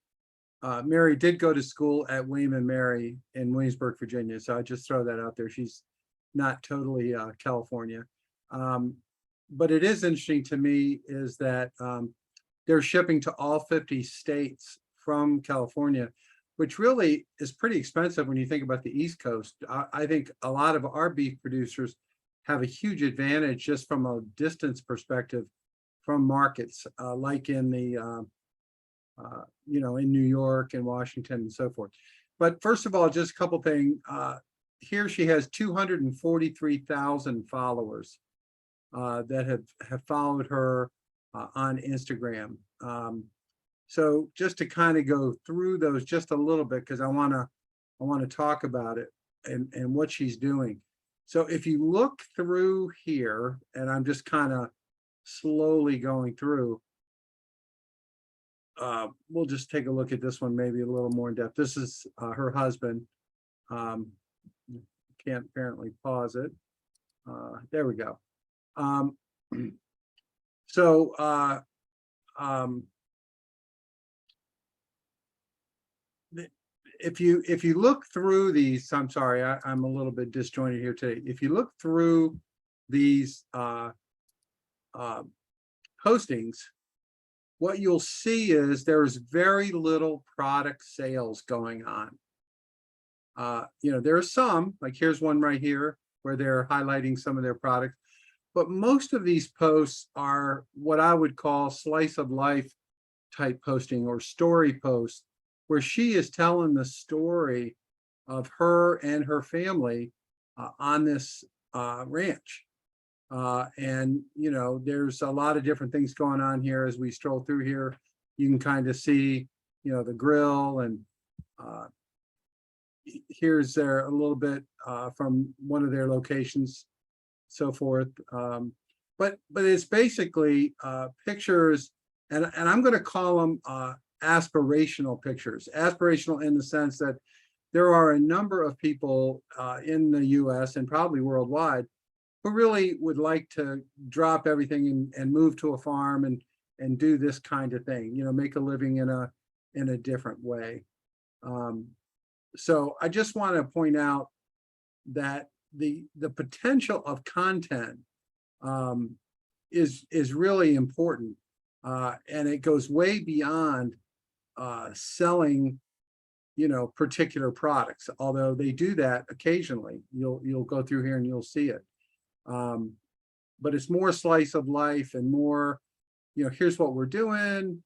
Speaker 10: Mary did go to school at William and Mary in Williamsburg, Virginia. So I just throw that out there. She's not totally California. But it is interesting to me is that they're shipping to all 50 states from California, which really is pretty expensive when you think about the East Coast. I think a lot of our beef producers have a huge advantage just from a distance perspective from markets like in the, in New York and Washington and so forth. But first of all, just a couple things. Here she has 243,000 followers that have followed her on Instagram. So just to kind of go through those just a little bit, because I want to talk about it and what she's doing. So if you look through here, and I'm just kind of slowly going through, we'll just take a look at this one maybe a little more in depth. This is her husband. Can't apparently pause it. There we go. If you look through these, I'm sorry, I'm a little bit disjointed here today. If you look through these postings, what you'll see is there's very little product sales going on. There are some, like here's one right here. where they're highlighting some of their products. But most of these posts are what I would call slice of life type posting or story posts, where she is telling the story of her and her family on this ranch. And, you know, there's a lot of different things going on here as we stroll through here. You can kind of see, you know, the grill, and here's a little bit from one of their locations, so forth. But it's basically pictures, and I'm going to call them aspirational pictures. Aspirational in the sense that there are a number of people in the US and probably worldwide who really would like to drop everything and move to a farm and do this kind of thing, you know, make a living in a different way. So I just want to point out that the potential of content is really important, and it goes way beyond selling, you know, particular products. Although they do that occasionally, you'll go through here and you'll see it. But it's more slice of life and more, you know, here's what we're doing,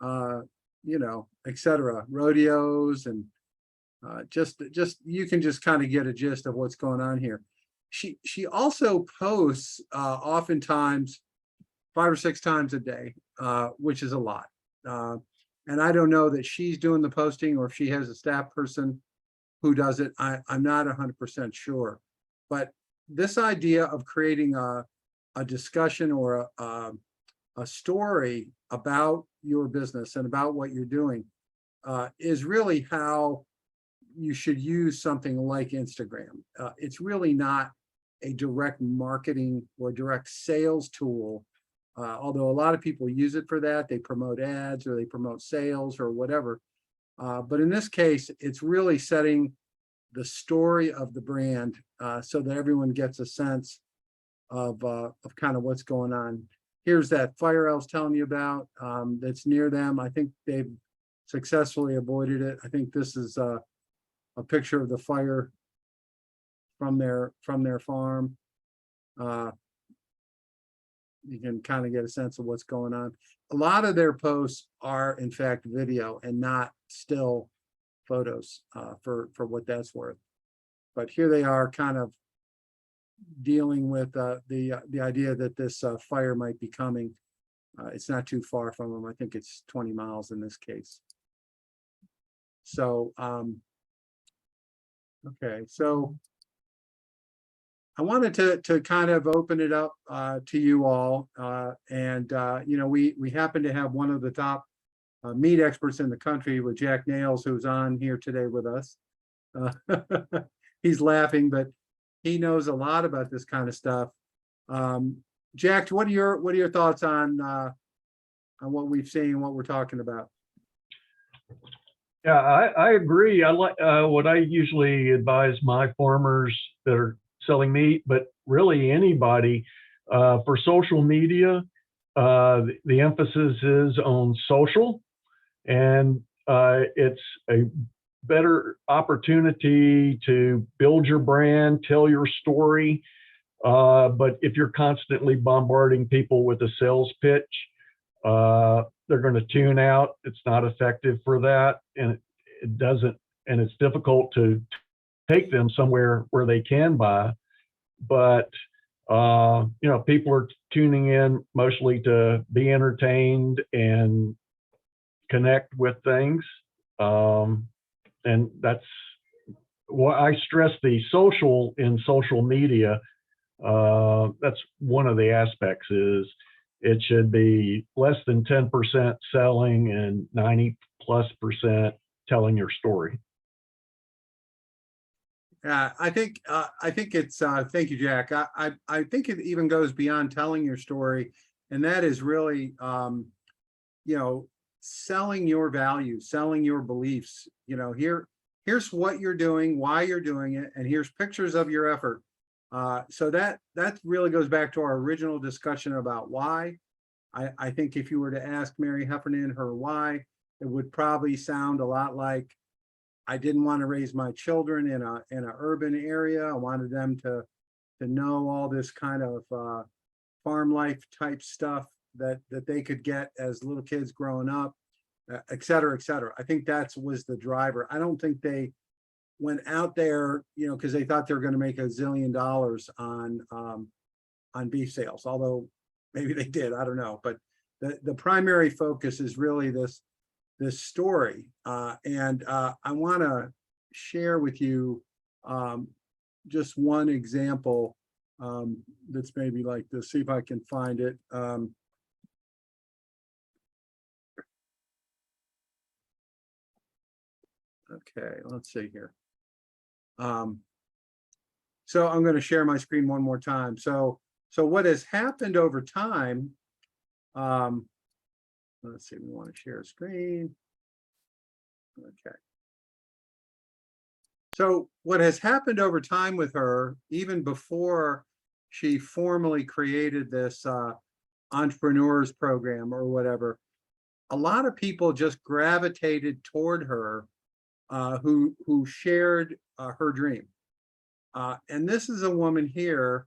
Speaker 10: you know, etc. Rodeos, and just you can just kind of get a gist of what's going on here. She also posts oftentimes 5 or 6 times a day, which is a lot. And I don't know that she's doing the posting or if she has a staff person who does it. I'm not 100% sure. But this idea of creating a discussion or a story about your business and about what you're doing is really how you should use something like Instagram. It's really not a direct marketing or direct sales tool, although a lot of people use it for that. They promote ads or they promote sales or whatever. But in this case, it's really setting the story of the brand so that everyone gets a sense of kind of what's going on. Here's that fire I was telling you about that's near them. I think they've successfully avoided it. I think this is a picture of the fire from their farm. You can kind of get a sense of what's going on. A lot of their posts are in fact video and not still photos for what that's worth. But here they are kind of dealing with the idea that this fire might be coming. It's not too far from them. I think it's 20 miles in this case. So, okay, so I wanted to kind of open it up to you all. And, you know, we happen to have one of the top meat experts in the country with Jack Nails, who's on here today with us. He's laughing, but he knows a lot about this kind of stuff. Jack, what are your thoughts on what we've seen, what we're talking about?
Speaker 7: Yeah, I agree. I like what I usually advise my farmers that are selling meat, but really anybody for social media. The emphasis is on social, and it's a better opportunity to build your brand, tell your story. But if you're constantly bombarding people with a sales pitch, they're going to tune out. It's not effective for that, and it doesn't, and it's difficult to take them somewhere where they can buy. But you know, people are tuning in mostly to be entertained and connect with things, and that's why I stress the social in social media. That's one of the aspects is it should be less than 10% selling and 90+% telling your story.
Speaker 10: I think it's thank you, Jack. I think it even goes beyond telling your story, and that is really you know, selling your values, selling your beliefs. You know, here's what you're doing, why you're doing it, and here's pictures of your effort. So that really goes back to our original discussion about why. I think if you were to ask Mary Heffernan her why, it would probably sound a lot like, I didn't want to raise my children in an urban area. I wanted them to know all this kind of farm life type stuff that they could get as little kids growing up, et cetera, et cetera. I think was the driver. I don't think they went out there, because they thought they were going to make $1 zillion on beef sales, although maybe they did, I don't know. But the primary focus is really this story. And I want to share with you just one example that's maybe like this, see if I can find it. Okay, let's see here. So I'm going to share my screen one more time. So what has happened over time, let's see, we want to share a screen. Okay. So what has happened over time with her, even before she formally created this entrepreneurs program or whatever, a lot of people just gravitated toward her who shared her dream. And this is a woman here.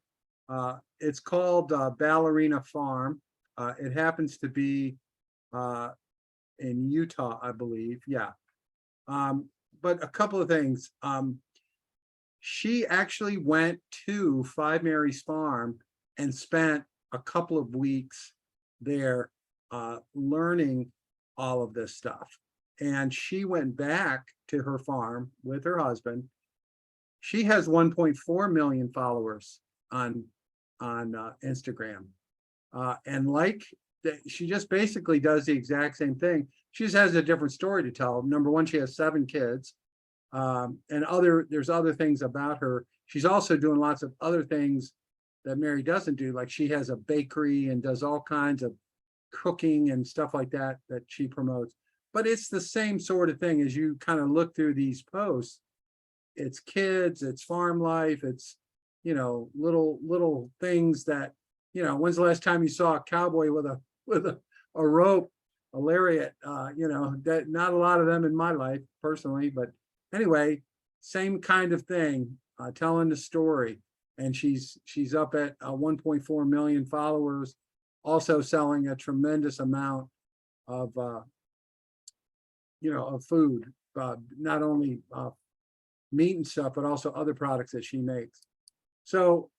Speaker 10: It's called Ballerina Farm. It happens to be in Utah, I believe. Yeah. But a couple of things. She actually went to Five Mary's Farm and spent a couple of weeks there learning all of this stuff. And she went back to her farm with her husband. She has 1.4 million followers on Instagram. And she just basically does the exact same thing. She just has a different story to tell. Number one, she has 7 kids. And there's other things about her. She's also doing lots of other things that Mary doesn't do. Like she has a bakery and does all kinds of cooking and stuff like that she promotes. But it's the same sort of thing as you kind of look through these posts. It's kids, it's farm life, it's, little things that, when's the last time you saw a cowboy with a rope, a lariat, that not a lot of them in my life personally, but anyway, same kind of thing, telling the story. And she's up at 1.4 million followers, also selling a tremendous amount of food, not only meat and stuff, but also other products that she makes. So,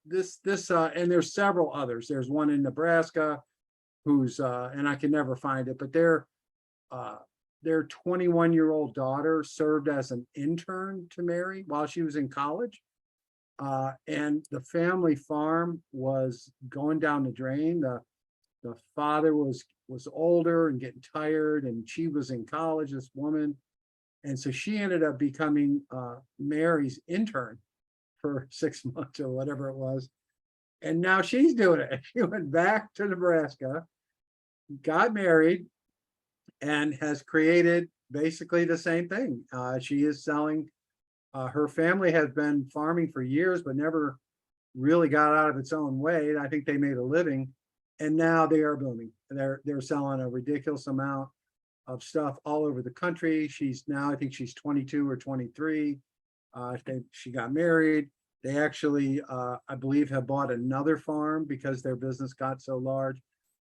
Speaker 10: this and there's several others. There's one in Nebraska who's and I can never find it, but their 21-year-old daughter served as an intern to Mary while she was in college. And the family farm was going down the drain. The father was older and getting tired, and she was in college, this woman. And so she ended up becoming Mary's intern for 6 months or whatever it was. And now she's doing it. She went back to Nebraska, got married, and has created basically the same thing. She is selling, her family has been farming for years, but never really got out of its own way. I think they made a living, and now they are booming. They're selling a ridiculous amount of stuff all over the country. I think she's 22 or 23. She got married. They actually, I believe, have bought another farm because their business got so large.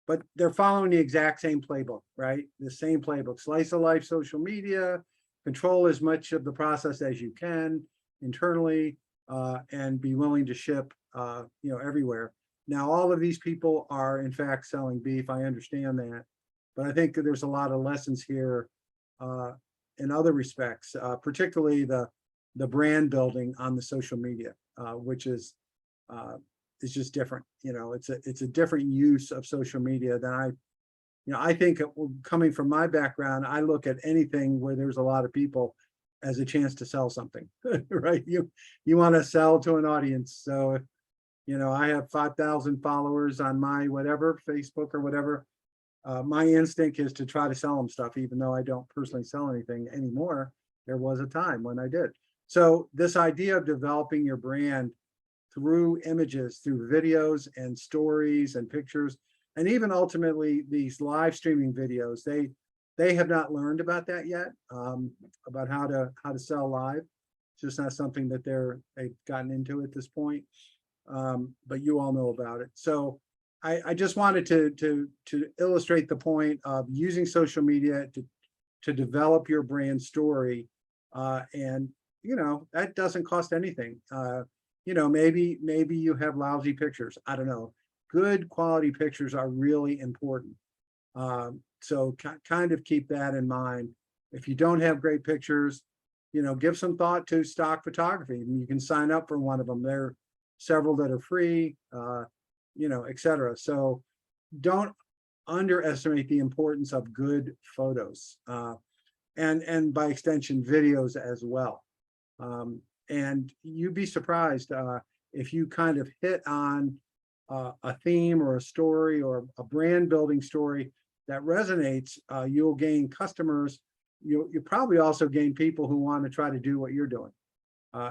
Speaker 10: But they're following the exact same playbook, right? The same playbook: slice of life, social media, control as much of the process as you can internally, and be willing to ship, everywhere. Now, all of these people are in fact selling beef. I understand that, but I think that there's a lot of lessons here in other respects, particularly the brand building on the social media, which is just different. It's a different use of social media than I think coming from my background, I look at anything where there's a lot of people as a chance to sell something, right? You want to sell to an audience. So if, I have 5,000 followers on my whatever, Facebook or whatever, my instinct is to try to sell them stuff, even though I don't personally sell anything anymore. There was a time when I did. So this idea of developing your brand through images, through videos and stories and pictures, and even ultimately these live streaming videos, they have not learned about that yet, about how to sell live. It's just not something that they've gotten into at this point. But you all know about it. So I just wanted to illustrate the point of using social media to develop your brand story. And, that doesn't cost anything. Maybe you have lousy pictures. I don't know. Good quality pictures are really important. So kind of keep that in mind. If you don't have great pictures, give some thought to stock photography. You can sign up for one of them. There are several that are free, et cetera. So don't underestimate the importance of good photos, and by extension, videos as well. And you'd be surprised if you kind of hit on a theme or a story or a brand building story that resonates, you'll gain customers. You'll probably also gain people who want to try to do what you're doing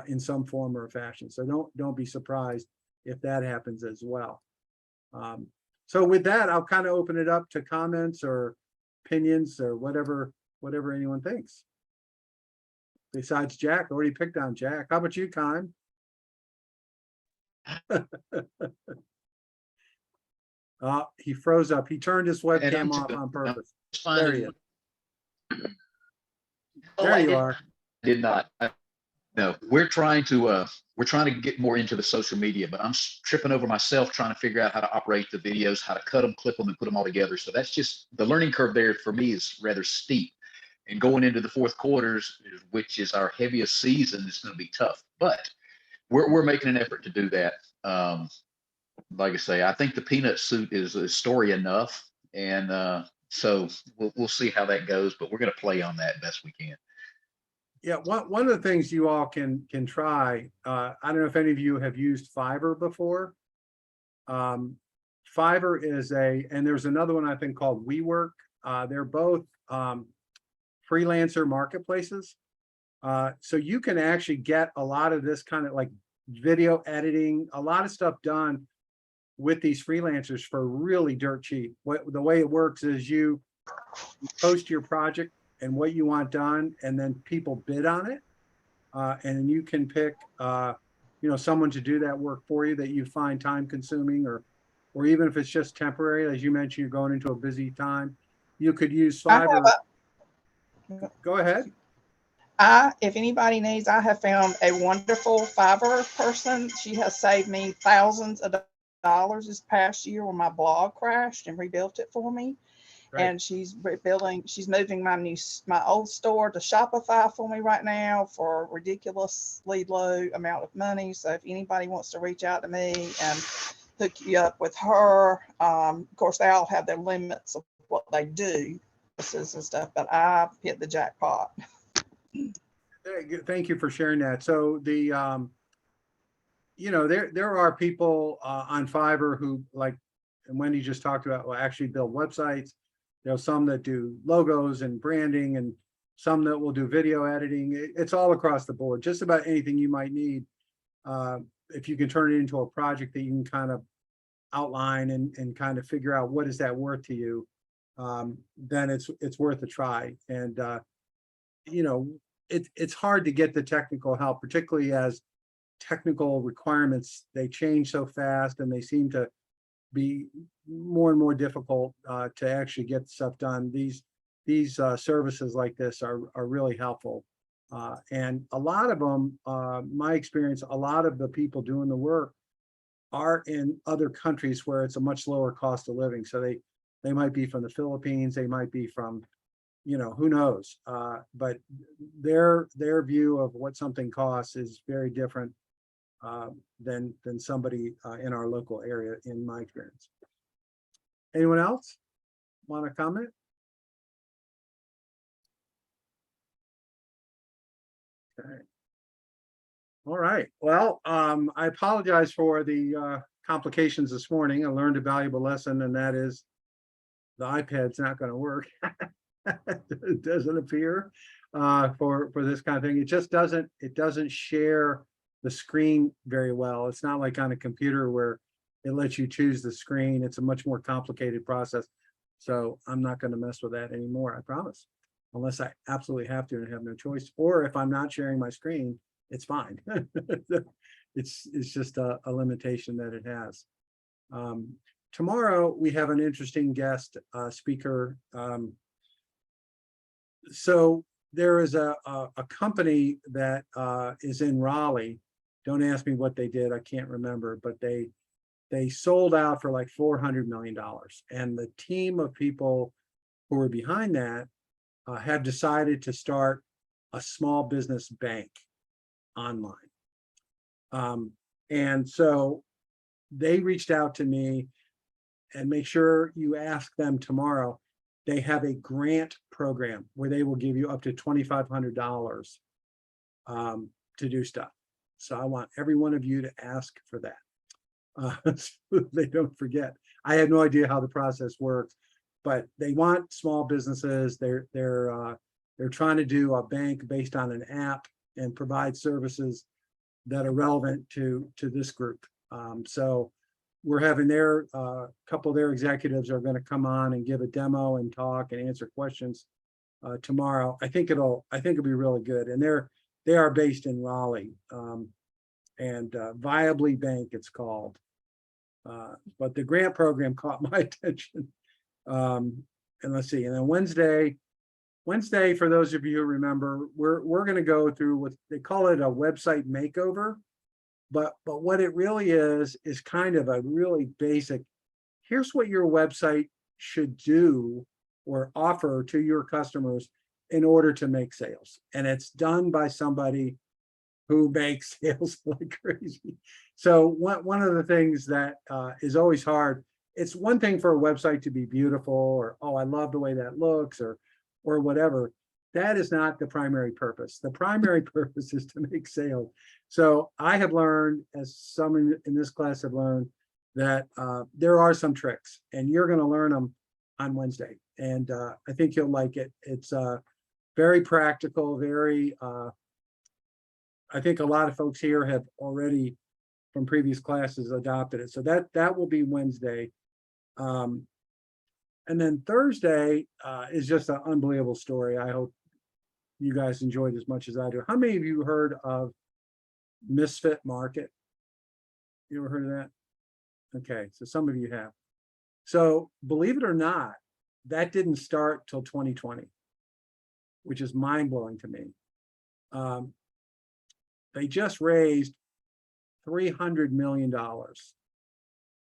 Speaker 10: in some form or fashion. So don't be surprised if that happens as well. So with that, I'll kind of open it up to comments or opinions or whatever anyone thinks. Besides Jack, I already picked on Jack. How about you, Kime? He froze up. He turned his webcam off on purpose. There he is. There you are.
Speaker 5: Did not. No, we're trying to get more into the social media, but I'm tripping over myself trying to figure out how to operate the videos, how to cut them, clip them, and put them all together. So that's just the learning curve there for me is rather steep. And going into the fourth quarters, which is our heaviest season, is going to be tough. But we're making an effort to do that. Like I say, I think the peanut suit is a story enough, and so we'll see how that goes. But we're going to play on that best we can.
Speaker 10: Yeah, one of the things you all can try. I don't know if any of you have used Fiverr before. Fiverr is and there's another one I think called WeWork. They're both freelancer marketplaces. So you can actually get a lot of this kind of like video editing, a lot of stuff done with these freelancers for really dirt cheap. The way it works is you post your project and what you want done, and then people bid on it. And you can pick, someone to do that work for you that you find time consuming, or even if it's just temporary, as you mentioned, you're going into a busy time, you could use Fiverr. Go ahead.
Speaker 4: If anybody needs, I have found a wonderful Fiverr person. She has saved me thousands of dollars this past year when my blog crashed and rebuilt it for me. Right. And she's moving my old store to Shopify for me right now for a ridiculously low amount of money. So if anybody wants to reach out to me and hook you up with her, of course, they all have their limits of what they do and stuff, but I hit the jackpot.
Speaker 10: Thank you for sharing that. So the there are people on Fiverr who, like, and Wendy just talked about, will actually build websites. Some that do logos and branding, and some that will do video editing. It's all across the board. Just about anything you might need. If you can turn it into a project that you can kind of outline and kind of figure out what is that worth to you, then it's worth a try. And it's hard to get the technical help, particularly as technical requirements, they change so fast, and they seem to be more and more difficult to actually get stuff done. These services like this are really helpful. And a lot of them, my experience, a lot of the people doing the work are in other countries where it's a much lower cost of living. So they might be from the Philippines, they might be from, who knows? But their view of what something costs is very different than somebody in our local area, in my experience. Anyone else want to comment? Okay. All right. Well, I apologize for the complications this morning. I learned a valuable lesson, and that is the iPad's not going to work. It doesn't appear for this kind of thing. It just doesn't share the screen very well. It's not like on a computer where it lets you choose the screen. It's a much more complicated process. So I'm not going to mess with that anymore, I promise, unless I absolutely have to and have no choice. Or if I'm not sharing my screen, it's fine. It's just a limitation that it has. Tomorrow, we have an interesting guest speaker. So there is a company that is in Raleigh. Don't ask me what they did. I can't remember, but they sold out for like $400 million. And the team of people who are behind that have decided to start a small business bank online. And so they reached out to me, and make sure you ask them tomorrow. They have a grant program where they will give you up to $2,500 to do stuff. So I want every one of you to ask for that. So they don't forget. I had no idea how the process works, but they want small businesses. They're trying to do a bank based on an app and provide services that are relevant to this group. So we're having their couple of their executives are going to come on and give a demo and talk and answer questions tomorrow. I think it'll be really good. And they are based in Raleigh, and Viably Bank it's called. But the grant program caught my attention. And let's see. And then Wednesday, for those of you who remember, we're going to go through what they call it a website makeover. But what it really is kind of a really basic, here's what your website should do or offer to your customers in order to make sales. And it's done by somebody who makes sales like crazy. So one of the things that is always hard, it's one thing for a website to be beautiful or, oh, I love the way that looks or whatever. That is not the primary purpose. The primary purpose is to make sales. So I have learned, as some in this class have learned, that there are some tricks, and you're going to learn them on Wednesday. And I think you'll like it. It's very practical, very, I think a lot of folks here have already, from previous classes, adopted it. So that will be Wednesday. And then Thursday is just an unbelievable story. I hope you guys enjoyed as much as I do. How many of you heard of Misfit Market? You ever heard of that? Okay, so some of you have. So believe it or not, that didn't start till 2020, which is mind-blowing to me. They just raised $300 million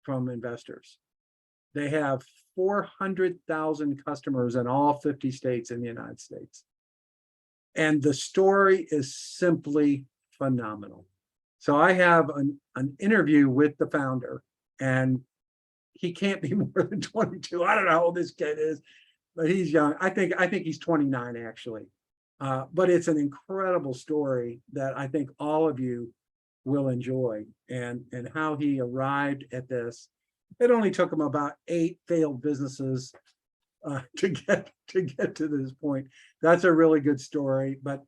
Speaker 10: from investors. They have 400,000 customers in all 50 states in the United States. And the story is simply phenomenal. So I have an interview with the founder, and he can't be more than 22. I don't know how old this kid is, but he's young. I think he's 29 actually. But it's an incredible story that I think all of you will enjoy, and how he arrived at this. It only took him about 8 failed businesses to get to this point. That's a really good story. But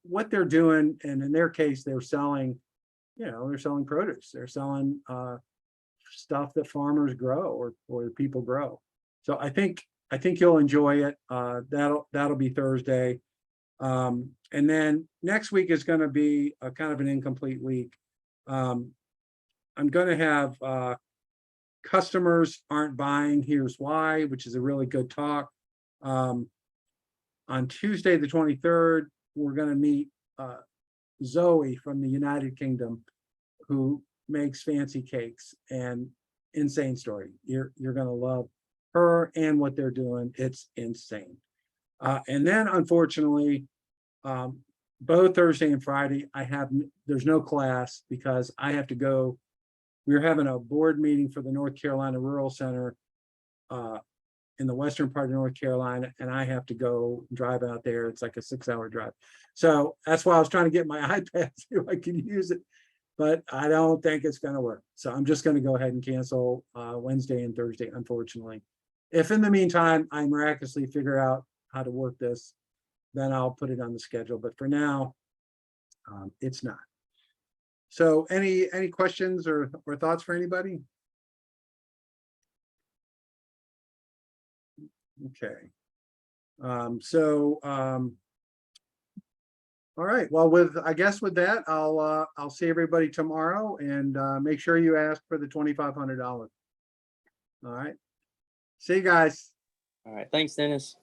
Speaker 10: what they're doing, and in their case, they're selling, they're selling produce. They're selling stuff that farmers grow or people grow. So I think you'll enjoy it. That'll be Thursday. And then next week is going to be a kind of an incomplete week. I'm going to have customers aren't buying, here's why, which is a really good talk. On Tuesday, the 23rd, we're going to meet Zoe from the United Kingdom, who makes fancy cakes, and insane story. You're going to love her and what they're doing. It's insane. And then unfortunately, both Thursday and Friday, there's no class because I have to go. We're having a board meeting for the North Carolina Rural Center in the western part of North Carolina, and I have to go drive out there. It's like a 6-hour drive. So that's why I was trying to get my iPad so I can use it, but I don't think it's going to work. So I'm just going to go ahead and cancel Wednesday and Thursday, unfortunately. If in the meantime, I miraculously figure out how to work this, then I'll put it on the schedule. But for now, it's not. So any questions or thoughts for anybody? Okay. All right, well, I guess with that, I'll see everybody tomorrow and make sure you ask for the $2,500. All right. See you guys.
Speaker 9: All right. Thanks, Dennis.